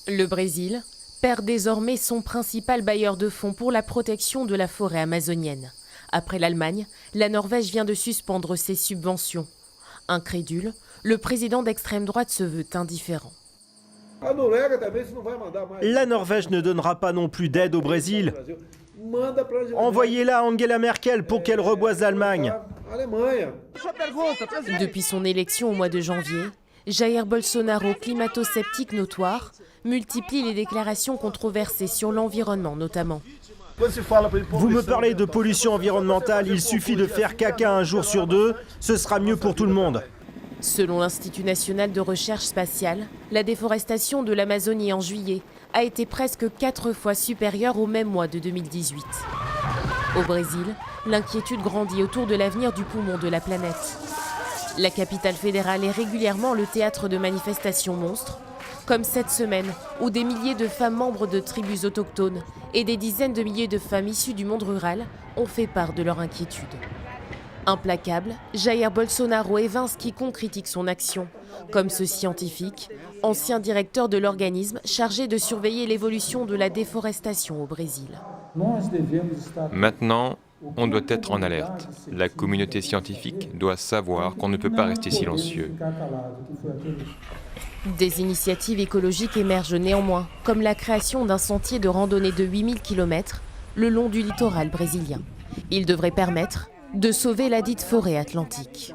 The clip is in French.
Le Brésil perd désormais son principal bailleur de fonds pour la protection de la forêt amazonienne. Après l'Allemagne, la Norvège vient de suspendre ses subventions. Incrédule, le président d'extrême droite se veut indifférent. La Norvège ne donnera pas non plus d'aide au Brésil. Envoyez-la à Angela Merkel pour qu'elle reboise l'Allemagne. Depuis son élection au mois de janvier, Jair Bolsonaro, climato-sceptique notoire, multiplie les déclarations controversées sur l'environnement notamment. Vous me parlez de pollution environnementale, il suffit de faire caca un jour sur deux, ce sera mieux pour tout le monde. Selon l'Institut national de recherche spatiale, la déforestation de l'Amazonie en juillet a été presque 4 fois supérieure au même mois de 2018. Au Brésil, l'inquiétude grandit autour de l'avenir du poumon de la planète. La capitale fédérale est régulièrement le théâtre de manifestations monstres, comme cette semaine où des milliers de femmes membres de tribus autochtones et des dizaines de milliers de femmes issues du monde rural ont fait part de leur inquiétude. Implacable, Jair Bolsonaro évince quiconque critique son action, comme ce scientifique, ancien directeur de l'organisme chargé de surveiller l'évolution de la déforestation au Brésil. Maintenant, on doit être en alerte. La communauté scientifique doit savoir qu'on ne peut pas rester silencieux. Des initiatives écologiques émergent néanmoins, comme la création d'un sentier de randonnée de 8000 km le long du littoral brésilien. Il devrait permettre de sauver la dite forêt atlantique.